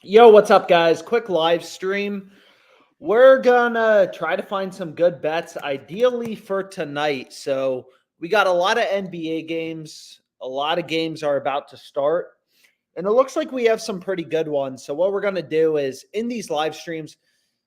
Yo, what's up, guys? Quick live stream. We're gonna try to find some good bets, ideally for tonight. So we got a lot of NBA games. A lot of games are about to start, and it looks like we have some pretty good ones. So what we're gonna do is in these live streams,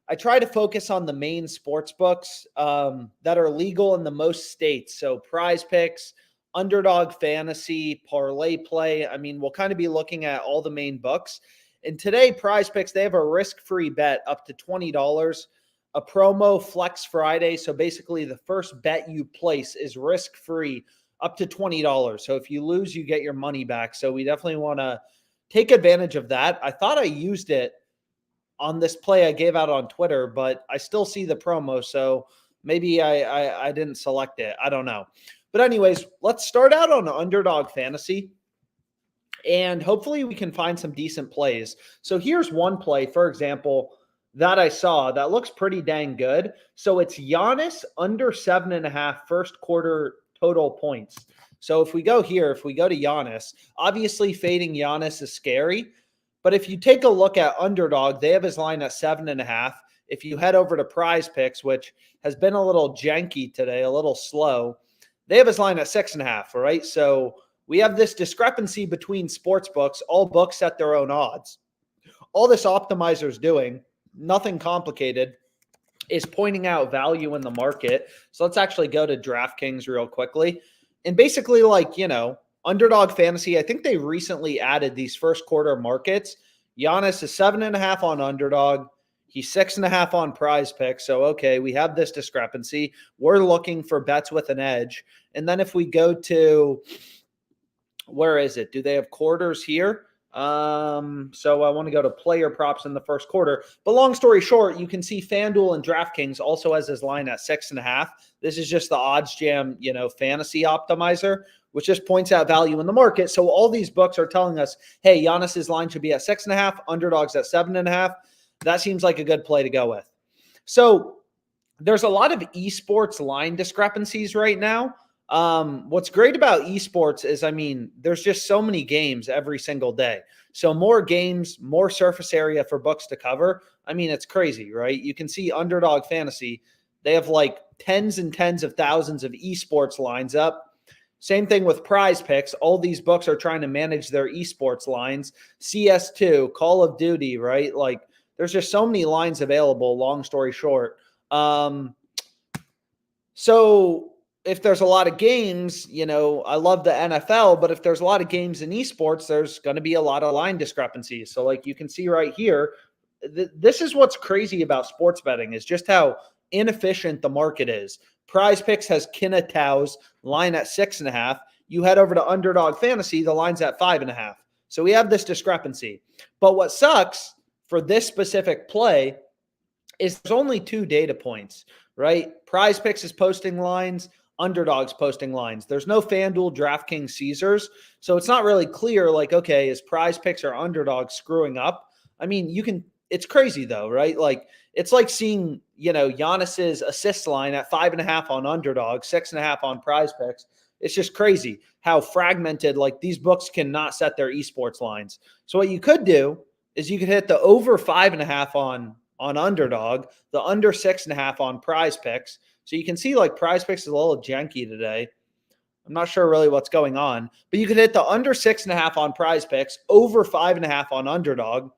I try to focus on the main sports books that are legal in the most states. So PrizePicks, Underdog Fantasy, ParlayPlay. I mean, we'll kind of be looking at all the main books. And today, PrizePicks, they have a risk-free bet up to $20, a promo Flex Friday. So basically, the first bet you place is risk-free up to $20. So if you lose, you get your money back. So we definitely want to take advantage of that. I thought I used it on this play I gave out on Twitter, but I still see the promo. So maybe I didn't select it. I don't know. But anyways, let's start out on Underdog Fantasy. And hopefully we can find some decent plays. So here's one play, for example, that I saw that looks pretty dang good. So it's Giannis under 7.5 first quarter total points. So if we go here, if we go to Giannis, obviously fading Giannis is scary. But if you take a look at Underdog, they have his line at 7.5. If you head over to PrizePicks, which has been a little janky today, a little slow, they have his line at 6.5, right? So we have this discrepancy between sports books. All books set their own odds. All this optimizer is doing, nothing complicated, is pointing out value in the market. So let's actually go to DraftKings real quickly. And basically, Underdog Fantasy, I think they recently added these first quarter markets. Giannis is 7.5 on Underdog. He's 6.5 on PrizePicks. So, okay, we have this discrepancy. We're looking for bets with an edge. And then if we go to, where is it? Do they have quarters here? So I want to go to player props in the first quarter. But long story short, you can see FanDuel and DraftKings also has his line at 6.5. This is just the odds jam, fantasy optimizer, which just points out value in the market. So all these books are telling us, hey, Giannis's line should be at 6.5, Underdog's at 7.5. That seems like a good play to go with. So there's a lot of esports line discrepancies right now. What's great about esports is, there's just so many games every single day. So more games, more surface area for books to cover. It's crazy, right? You can see Underdog Fantasy. They have like tens and tens of thousands of esports lines up. Same thing with PrizePicks. All these books are trying to manage their esports lines. CS2, Call of Duty, right? Like there's just so many lines available, long story short. So if there's a lot of games, I love the NFL, but if there's a lot of games in esports, there's going to be a lot of line discrepancies. So like you can see right here, this is what's crazy about sports betting is just how inefficient the market is. PrizePicks has Kinatow's line at 6.5. You head over to Underdog Fantasy, the line's at 5.5. So we have this discrepancy. But what sucks for this specific play is there's only 2 data points, right? PrizePicks is posting lines, Underdog's posting lines. There's no FanDuel, DraftKings, Caesars. So it's not really clear, like, okay, is PrizePicks or Underdog screwing up? It's crazy though, right? Like it's like seeing, Giannis's assist line at 5.5 on Underdog, 6.5 on PrizePicks. It's just crazy how fragmented, like these books cannot set their esports lines. So what you could do is you could hit the over 5.5 on Underdog, the under 6.5 on PrizePicks. So you can see like PrizePicks is a little janky today. I'm not sure really what's going on, but you could hit the under 6.5 on PrizePicks, over 5.5 on Underdog.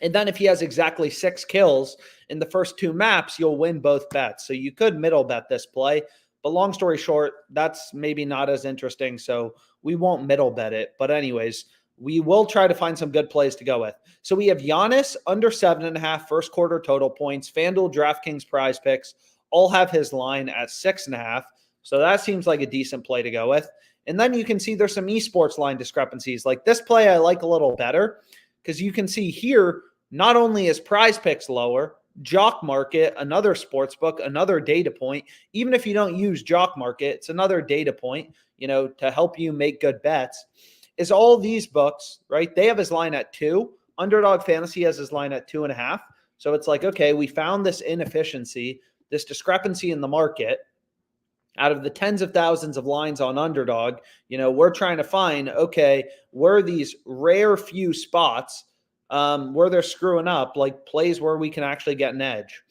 And then if he has exactly 6 kills in the first 2 maps, you'll win both bets. So you could middle bet this play. But long story short, that's maybe not as interesting. So we won't middle bet it. But anyways, we will try to find some good plays to go with. So we have Giannis under 7.5 first quarter total points. FanDuel, DraftKings, PrizePicks all have his line at 6.5. So that seems like a decent play to go with. And then you can see there's some esports line discrepancies. Like this play I like a little better because you can see here, not only is PrizePicks lower, Jock Market, another sports book, another data point. Even if you don't use Jock Market, it's another data point, to help you make good bets. Is all these books, right? They have his line at 2. Underdog Fantasy has his line at 2.5. So it's like, okay, we found this inefficiency, this discrepancy in the market. Out of the tens of thousands of lines on Underdog, we're trying to find, okay, where are these rare few spots where they're screwing up, like plays where we can actually get an edge.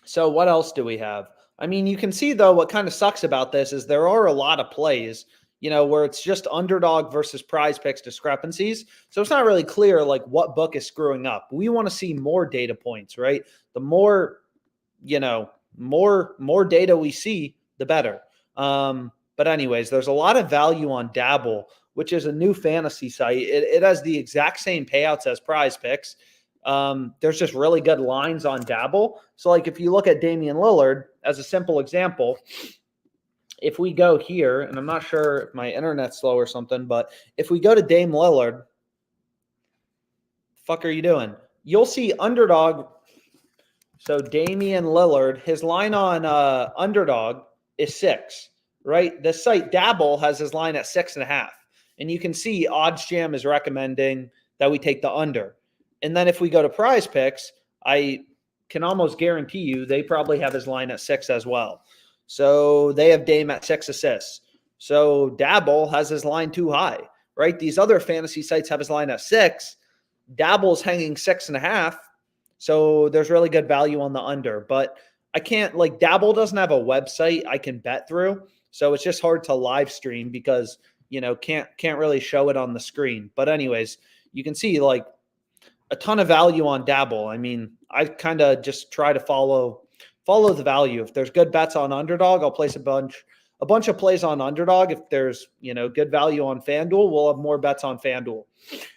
So what else do we have? I mean, you can see, though, what kind of sucks about this is there are a lot of plays, where it's just underdog versus PrizePicks discrepancies. So it's not really clear, like, what book is screwing up. We want to see more data points, right? The more, more data we see, the better. But anyways, there's a lot of value on Dabble, which is a new fantasy site. It has the exact same payouts as PrizePicks. There's just really good lines on Dabble. So like if you look at Damian Lillard as a simple example, if we go here, and I'm not sure if my internet's slow or something, but if we go to Dame Lillard, fuck are you doing? You'll see Underdog. So Damian Lillard, his line on Underdog is 6, right? The site Dabble has his line at 6.5. And you can see OddsJam is recommending that we take the under. And then if we go to PrizePicks, I can almost guarantee you they probably have his line at 6 as well. So they have Dame at 6 assists. So Dabble has his line too high, right? These other fantasy sites have his line at 6. Dabble's hanging 6.5. So there's really good value on the under. But I can't, like, Dabble doesn't have a website I can bet through. So it's just hard to live stream because, can't really show it on the screen. But anyways, you can see, like, a ton of value on Dabble. I mean, I kind of just try to follow the value. If there's good bets on Underdog, I'll place a bunch of plays on Underdog. If there's, good value on FanDuel, we'll have more bets on FanDuel.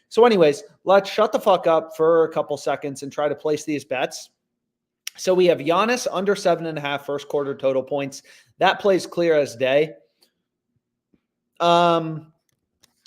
So anyways, let's shut the fuck up for a couple seconds and try to place these bets. So we have Giannis under 7.5 first quarter total points. That plays clear as day. And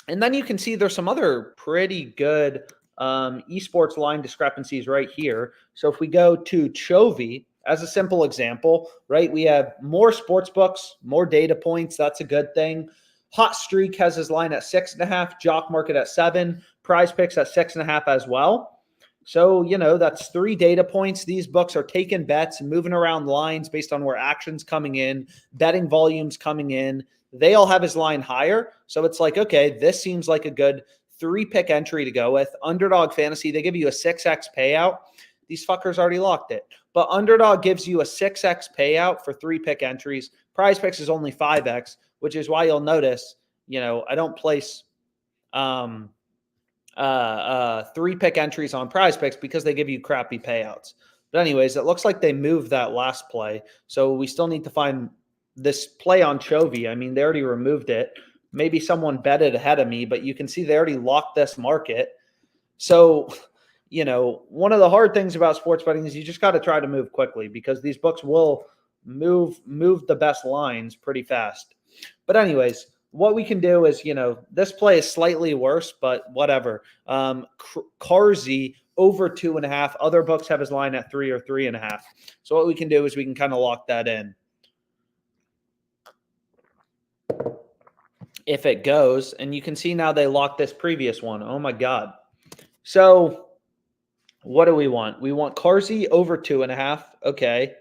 then you can see there's some other pretty good esports line discrepancies right here. So if we go to Chovy as a simple example, right, we have more sports books, more data points. That's a good thing. Hot Streak has his line at 6.5, Jock Market at 7, PrizePicks at 6.5 as well. So, that's 3 data points. These books are taking bets and moving around lines based on where action's coming in, betting volumes coming in. They all have his line higher. So it's like, okay, this seems like a good 3-pick entry to go with. Underdog Fantasy, they give you a 6x payout. These fuckers already locked it. But Underdog gives you a 6x payout for 3-pick entries. PrizePicks is only 5x, which is why you'll notice, I don't place 3-pick entries on PrizePicks because they give you crappy payouts. But anyways, it looks like they moved that last play. So we still need to find this play on Chovy. I mean, they already removed it. Maybe someone betted ahead of me, but you can see they already locked this market. So, one of the hard things about sports betting is you just got to try to move quickly because these books will move the best lines pretty fast. But anyways, what we can do is, this play is slightly worse, but whatever. Carzy over 2.5. Other books have his line at 3 or 3.5. So what we can do is we can kind of lock that in. If it goes, and you can see now they locked this previous one. Oh my God. So what do we want? We want Carzy over 2.5. Okay.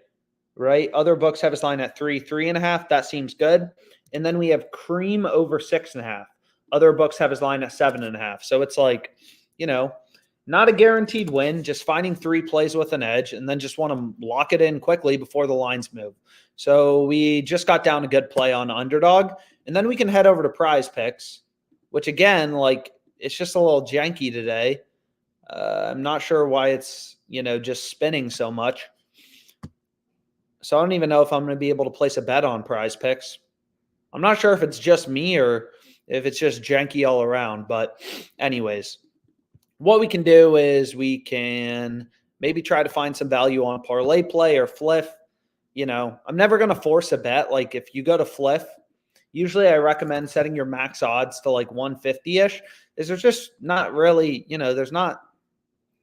Right. Other books have his line at 3, 3.5. That seems good. And then we have Cream over 6.5. Other books have his line at 7.5. So it's like, not a guaranteed win, just finding 3 plays with an edge and then just want to lock it in quickly before the lines move. So we just got down a good play on Underdog. And then we can head over to PrizePicks, which again, like, it's just a little janky today. I'm not sure why it's, just spinning so much. So I don't even know if I'm going to be able to place a bet on PrizePicks. I'm not sure if it's just me or if it's just janky all around. But anyways, what we can do is we can maybe try to find some value on ParlayPlay or Fliff. I'm never going to force a bet. Like if you go to Fliff, usually I recommend setting your max odds to like 150-ish. There's just not really, you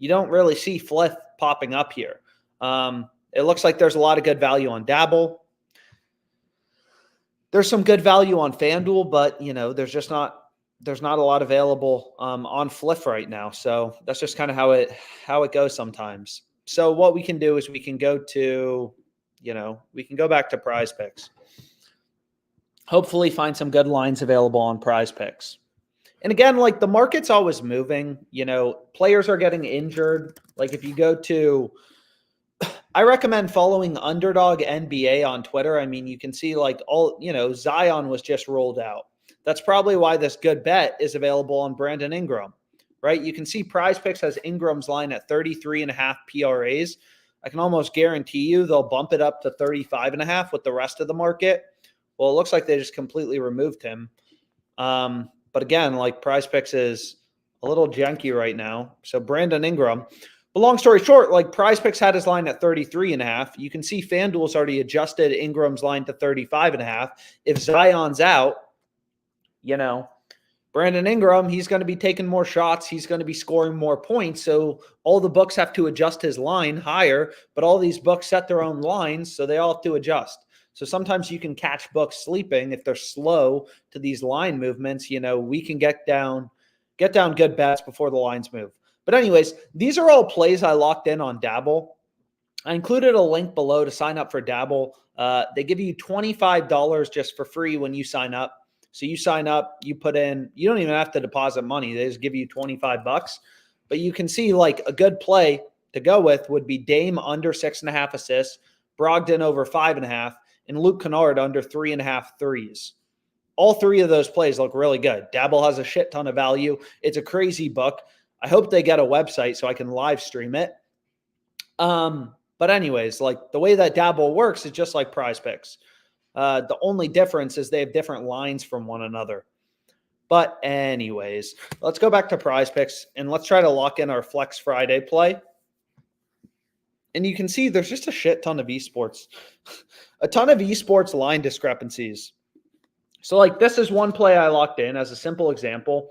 don't really see Fliff popping up here. It looks like there's a lot of good value on Dabble. There's some good value on FanDuel, but there's not a lot available on Fliff right now. So that's just kind of how it goes sometimes. So what we can do is we can go to, we can go back to PrizePicks. Hopefully find some good lines available on PrizePicks. And again, like the market's always moving, players are getting injured. Like if you go to, I recommend following Underdog NBA on Twitter. I mean, you can see like Zion was just rolled out. That's probably why this good bet is available on Brandon Ingram, right? You can see PrizePicks has Ingram's line at 33.5 PRAs. I can almost guarantee you they'll bump it up to 35.5 with the rest of the market. Well, it looks like they just completely removed him. But again, like PrizePicks is a little janky right now. So Brandon Ingram. But long story short, like PrizePicks had his line at 33.5. You can see FanDuel's already adjusted Ingram's line to 35.5. If Zion's out, Brandon Ingram, he's going to be taking more shots. He's going to be scoring more points. So all the books have to adjust his line higher, but all these books set their own lines, so they all have to adjust. So sometimes you can catch books sleeping if they're slow to these line movements. We can get down good bets before the lines move. But anyways, these are all plays I locked in on Dabble. I included a link below to sign up for Dabble. They give you $25 just for free when you sign up. So you sign up, you put in, you don't even have to deposit money. They just give you $25. But you can see like a good play to go with would be Dame under 6.5 assists, Brogdon over 5.5, and Luke Kennard under 3.5 threes. All three of those plays look really good. Dabble has a shit ton of value. It's a crazy book. I hope they get a website so I can live stream it. But anyways, like the way that Dabble works is just like PrizePicks. The only difference is they have different lines from one another. But anyways, let's go back to PrizePicks and let's try to lock in our Flex Friday play. And you can see there's just a shit ton of esports. A ton of esports line discrepancies. So like this is one play I locked in as a simple example.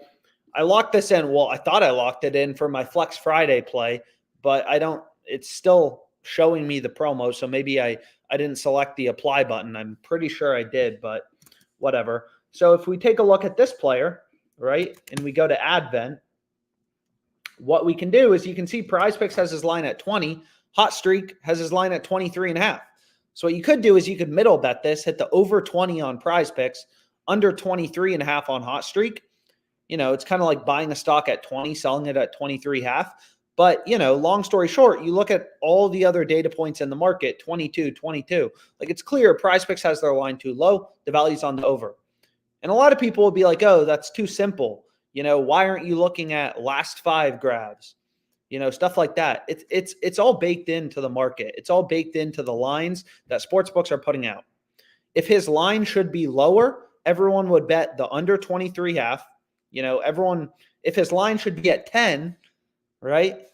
I locked this in. Well, I thought I locked it in for my Flex Friday play, but it's still showing me the promo. So maybe I didn't select the apply button. I'm pretty sure I did, but whatever. So if we take a look at this player, right, and we go to Advent, what we can do is you can see PrizePicks has his line at 20. Hot Streak has his line at 23.5. So what you could do is you could middle bet this, hit the over 20 on PrizePicks, under 23.5 on Hot Streak. It's kind of like buying a stock at 20, selling it at 23.5. But, long story short, you look at all the other data points in the market, 22. Like it's clear PrizePicks has their line too low. The value's on the over. And a lot of people will be like, oh, that's too simple. Why aren't you looking at last 5 grabs? Stuff like that. It's all baked into the market. It's all baked into the lines that sportsbooks are putting out. If his line should be lower, everyone would bet the under 23.5. If his line should be at 10, right?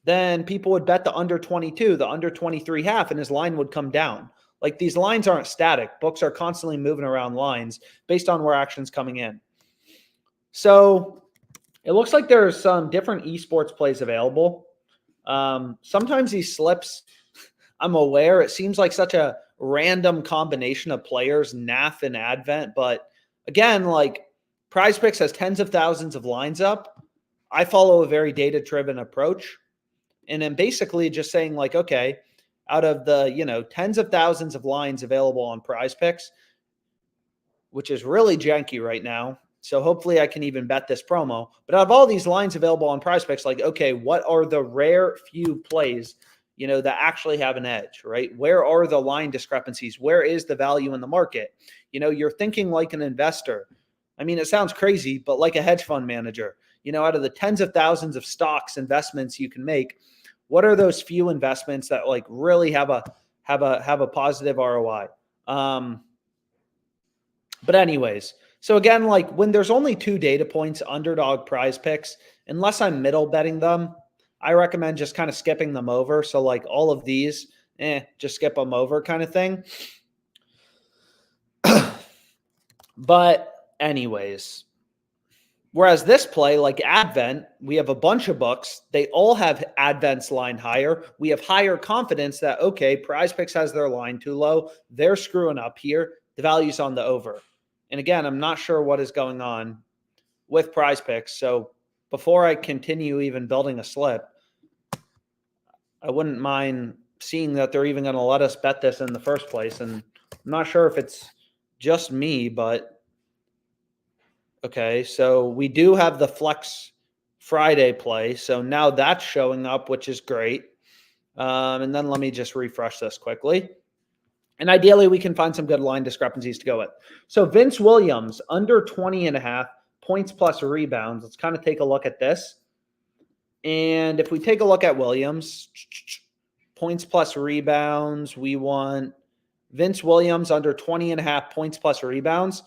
Then people would bet the under 22, the under 23.5, and his line would come down. Like these lines aren't static. Books are constantly moving around lines based on where action's coming in. So it looks like there's some different esports plays available. Sometimes these slips, I'm aware, it seems like such a random combination of players, NAF and Advent. But again, like PrizePicks has tens of thousands of lines up. I follow a very data-driven approach. And then basically just saying like, okay, out of the, tens of thousands of lines available on PrizePicks, which is really janky right now. So hopefully I can even bet this promo. But out of all these lines available on PrizePicks, like, okay, what are the rare few plays, that actually have an edge, right? Where are the line discrepancies? Where is the value in the market? You're thinking like an investor. I mean, it sounds crazy, but like a hedge fund manager, out of the tens of thousands of stocks investments you can make, what are those few investments that like really have a positive ROI? But anyways, so again, like when there's only 2 data points, Underdog, PrizePicks, unless I'm middle betting them, I recommend just kind of skipping them over. So like all of these, just skip them over kind of thing. But anyways, whereas this play, like Advent, we have a bunch of books. They all have Advent's line higher. We have higher confidence that, okay, PrizePicks has their line too low. They're screwing up here. The value's on the over. And again, I'm not sure what is going on with PrizePicks. So before I continue even building a slip, I wouldn't mind seeing that they're even going to let us bet this in the first place. And I'm not sure if it's just me, but Okay, so we do have the Flex Friday play. So now that's showing up, which is great. And then let me just refresh this quickly. And ideally, we can find some good line discrepancies to go with. So Vince Williams, under 20.5 points plus rebounds. Let's kind of take a look at this. And if we take a look at Williams, points plus rebounds, we want Vince Williams under 20.5 points plus rebounds.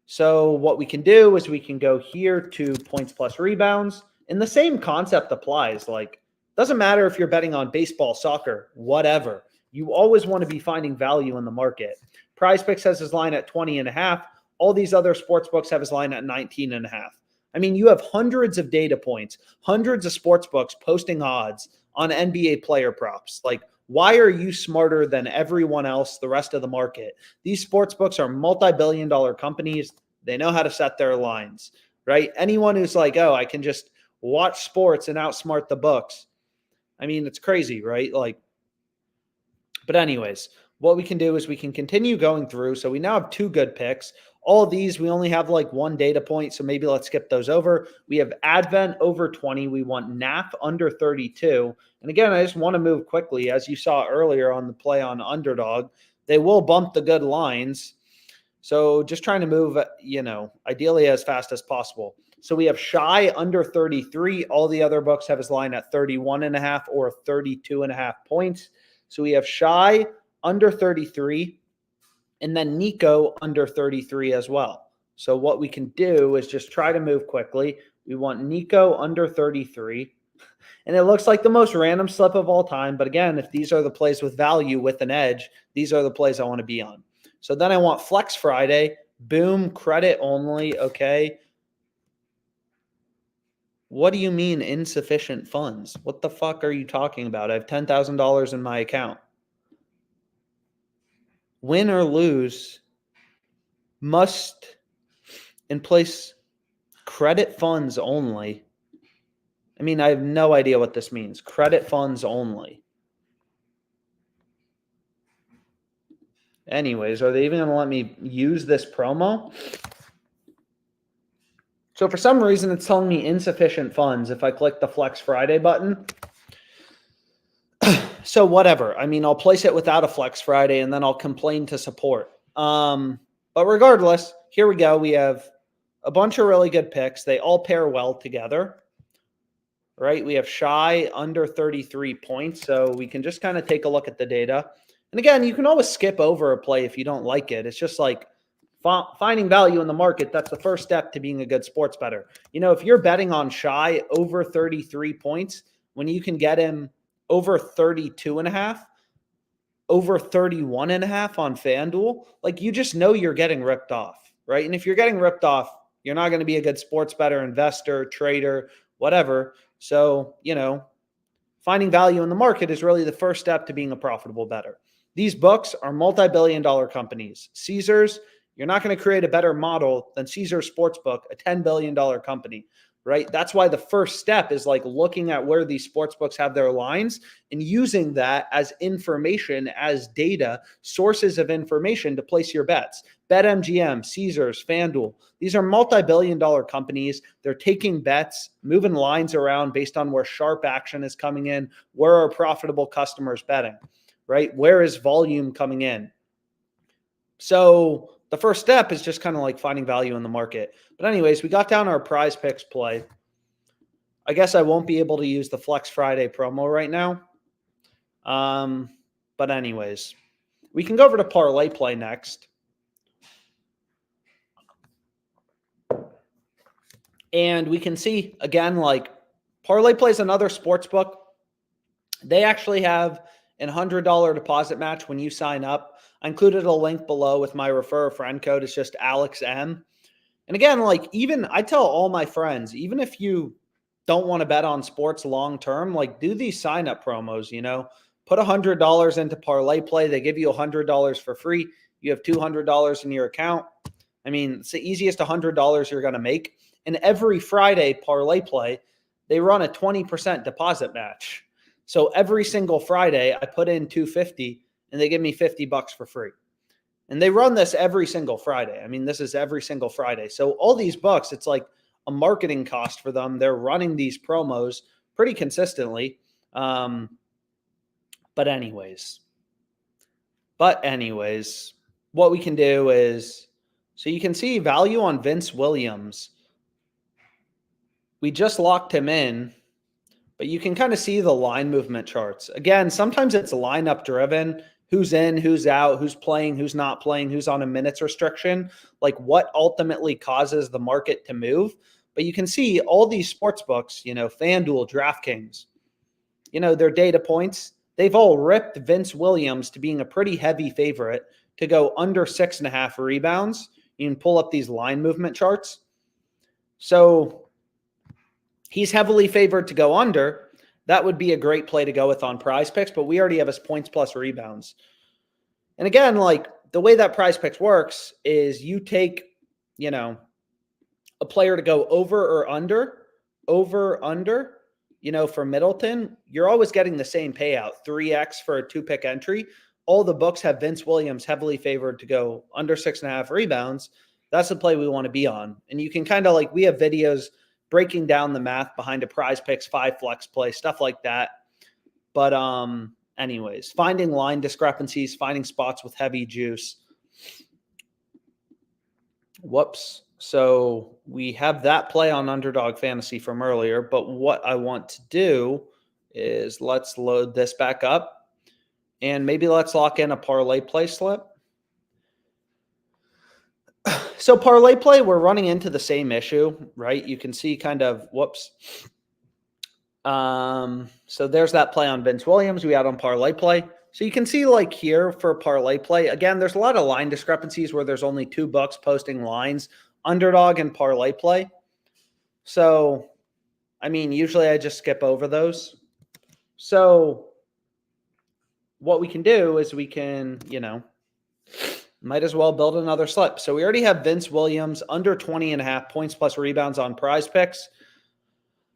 So what we can do is we can go here to points plus rebounds, and the same concept applies. Like, doesn't matter if you're betting on baseball, soccer, whatever. You always want to be finding value in the market. PrizePicks has his line at 20.5. All these other sports books have his line at 19.5. I mean, you have hundreds of data points, hundreds of sports books posting odds on NBA player props. Like, why are you smarter than everyone else, the rest of the market? These sports books are multi-billion-dollar companies. They know how to set their lines, right? Anyone who's like, oh, I can just watch sports and outsmart the books. I mean, it's crazy, right? Like, but anyways, what we can do is we can continue going through. So we now have 2 good picks. All of these, we only have like 1 data point, so maybe let's skip those over. We have Advent over 20. We want NAF under 32. And again, I just want to move quickly. As you saw earlier on the play on Underdog, they will bump the good lines. So just trying to move, ideally as fast as possible. So we have Shy under 33. All the other books have his line at 31.5 or 32.5 points. So we have Shy under 33. And then Nico under 33 as well. So what we can do is just try to move quickly. We want Nico under 33. And it looks like the most random slip of all time. But again, if these are the plays with value with an edge, these are the plays I want to be on. So then I want Flex Friday. Boom, credit only. Okay. What do you mean insufficient funds? What the fuck are you talking about? I have $10,000 in my account. Win or lose, must in place credit funds only. I mean, I have no idea what this means. Credit funds only. Anyways, are they even going to let me use this promo? So for some reason, it's telling me insufficient funds if I click the Flex Friday button. So whatever. I mean, I'll place it without a Flex Friday, and then I'll complain to support. But regardless, here we go. We have a bunch of really good picks. They all pair well together, right? We have Shy under 33 points, so we can just kind of take a look at the data. And again, you can always skip over a play if you don't like it. It's just like finding value in the market. That's the first step to being a good sports bettor. If you're betting on Shy over 33 points, when you can get him over 32.5, over 31.5 on FanDuel, like, you just know you're getting ripped off, right? And if you're getting ripped off, you're not going to be a good sports bettor, investor, trader, whatever. So, finding value in the market is really the first step to being a profitable bettor. These books are multi-billion-dollar companies. Caesars, you're not going to create a better model than Caesars Sportsbook, a $10 billion company, right? That's why the first step is like looking at where these sports books have their lines and using that as information, as data, sources of information to place your bets. BetMGM, Caesars, FanDuel, these are multi-billion-dollar companies. They're taking bets, moving lines around based on where sharp action is coming in, where are profitable customers betting, right? Where is volume coming in? So the first step is just kind of like finding value in the market. But anyways, we got down our PrizePicks play. I guess I won't be able to use the Flex Friday promo right now. But anyways, we can go over to ParlayPlay next. And we can see, again, like, ParlayPlay is another sports book. They actually have an $100 deposit match when you sign up. I included a link below with my refer a friend code. It's just ALEXM. And again, like, even I tell all my friends, even if you don't want to bet on sports long term, like, do these sign up promos, put $100 into ParlayPlay. They give you $100 for free. You have $200 in your account. I mean, it's the easiest $100 you're going to make. And every Friday, ParlayPlay, they run a 20% deposit match. So every single Friday, I put in $250 and they give me $50 for free. And they run this every single Friday. I mean, this is every single Friday. So all these books, it's like a marketing cost for them. They're running these promos pretty consistently. But anyways, what we can do is, so you can see value on Vince Williams. We just locked him in, but you can kind of see the line movement charts. Again, sometimes it's lineup driven. Who's in, who's out, who's playing, who's not playing, who's on a minutes restriction, like what ultimately causes the market to move. But you can see all these sports books, FanDuel, DraftKings, their data points, they've all ripped Vince Williams to being a pretty heavy favorite to go under 6.5 rebounds. You can pull up these line movement charts. So he's heavily favored to go under. That would be a great play to go with on PrizePicks, but we already have his points plus rebounds. And again, like the way that PrizePicks works is you take, a player to go over or under, for Middleton, you're always getting the same payout, 3x for a 2-pick entry. All the books have Vince Williams heavily favored to go under 6.5 rebounds. That's the play we want to be on. And you can kind of we have videos breaking down the math behind a PrizePicks 5 flex play, stuff like that. But anyways, finding line discrepancies, finding spots with heavy juice. Whoops. So we have that play on Underdog Fantasy from earlier, but what I want to do is let's load this back up and maybe let's lock in a ParlayPlay slip. So ParlayPlay, we're running into the same issue, right? You can see kind of, whoops. So there's that play on Vince Williams we had on ParlayPlay. So you can see here for ParlayPlay, again, there's a lot of line discrepancies where there's only 2 books posting lines, Underdog and ParlayPlay. So, I mean, usually I just skip over those. So what we can do is we can, might as well build another slip. So we already have Vince Williams under 20.5 points plus rebounds on PrizePicks.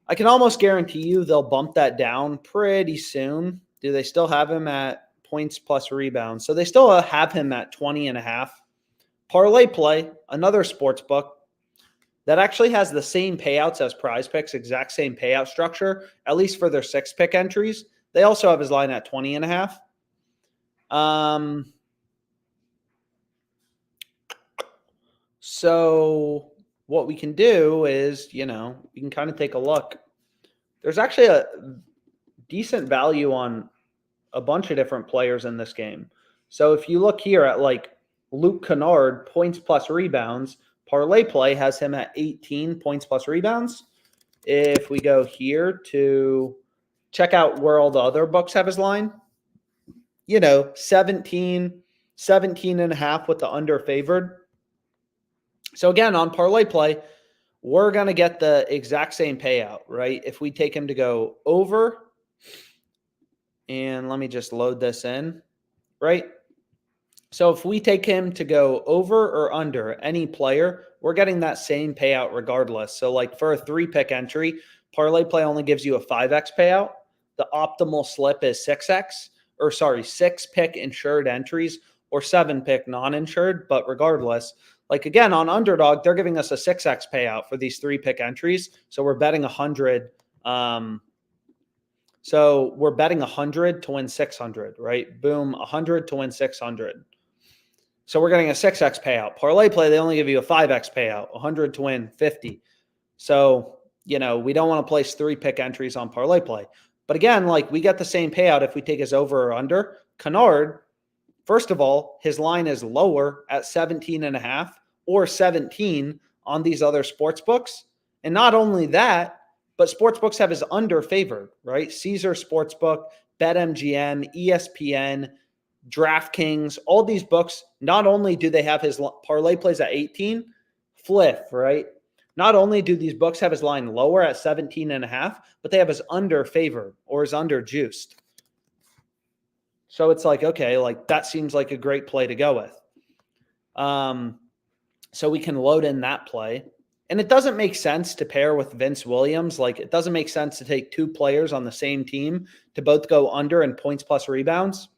I can almost guarantee you they'll bump that down pretty soon. Do they still have him at points plus rebounds? So they still have him at 20.5. ParlayPlay, another sports book that actually has the same payouts as PrizePicks, exact same payout structure, at least for their 6-pick entries. They also have his line at 20.5. So what we can do is, we can kind of take a look. There's actually a decent value on a bunch of different players in this game. So if you look here at Luke Kennard, points plus rebounds, ParlayPlay has him at 18 points plus rebounds. If we go here to check out where all the other books have his line, 17.5 with the under favored. So again, on ParlayPlay, we're going to get the exact same payout, right? If we take him to go over, and let me just load this in, right? So if we take him to go over or under any player, we're getting that same payout regardless. So for a 3-pick entry, ParlayPlay only gives you a 5x payout. The optimal slip is 6-pick insured entries or 7-pick non-insured. But regardless, again, on Underdog, they're giving us a 6x payout for these 3-pick entries. So we're betting 100. So we're betting 100 to win 600, right? Boom, 100 to win 600. So we're getting a 6x payout. ParlayPlay, they only give you a 5x payout, 100 to win 50. So, we don't want to place 3-pick entries on ParlayPlay. But again, we get the same payout if we take his over or under. Kennard, first of all, his line is lower at 17.5 or 17 on these other sports books. And not only that, but sports books have his under favored, right? Caesar Sportsbook, BetMGM, ESPN, DraftKings, all these books, not only do they have his ParlayPlays at 18, Fliff, right? Not only do these books have his line lower at 17.5, but they have his under favored or his under juiced. So it's okay, that seems like a great play to go with. So we can load in that play. And it doesn't make sense to pair with Vince Williams. It doesn't make sense to take 2 players on the same team to both go under in points plus rebounds.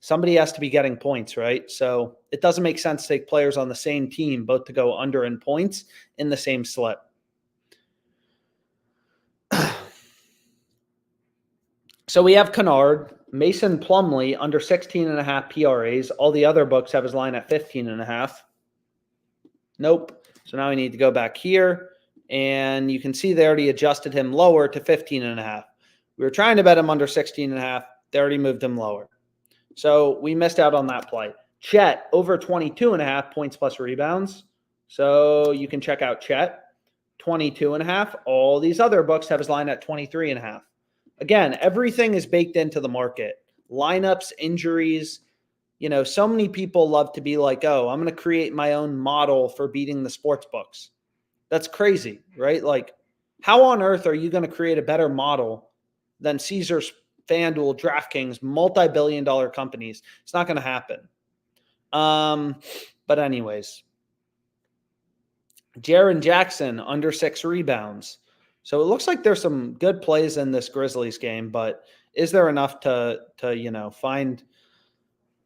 somebody has to be getting points, right? So it doesn't make sense to take players on the same team, both to go under in points in the same slip. So we have Kennard, Mason Plumlee under 16.5 PRAs. All the other books have his line at 15.5. Nope. So now we need to go back here, and you can see they already adjusted him lower to 15.5. We were trying to bet him under 16.5. They already moved him lower. So we missed out on that play. Chet over 22.5 points plus rebounds. So you can check out Chet, 22.5. All these other books have his line at 23.5. Again, everything is baked into the market. Lineups, injuries. You know, so many people love to be like, oh, I'm going to create my own model for beating the sports books. That's crazy, right? Like, how on earth are you going to create a better model than Caesars, FanDuel, DraftKings, multi-billion-dollar companies? It's not going to happen. But anyways, Jaren Jackson under 6 rebounds. So it looks like there's some good plays in this Grizzlies game, but is there enough to find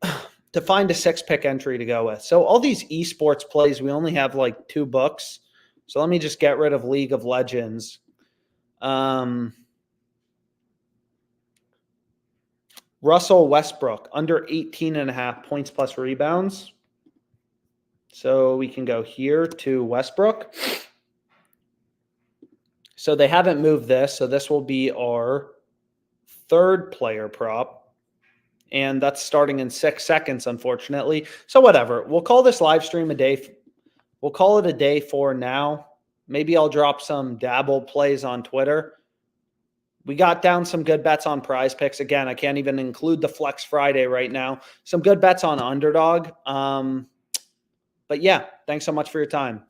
a 6-pick entry to go with? So all these esports plays, we only have like 2 books. So let me just get rid of League of Legends. Russell Westbrook under 18.5 points plus rebounds. So we can go here to Westbrook. So they haven't moved this. So this will be our 3rd player prop. And that's starting in 6 seconds, unfortunately. So whatever. We'll call this live stream a day. We'll call it a day for now. Maybe I'll drop some dabble plays on Twitter. We got down some good bets on PrizePicks. Again, I can't even include the Flex Friday right now. Some good bets on Underdog. But yeah, thanks so much for your time.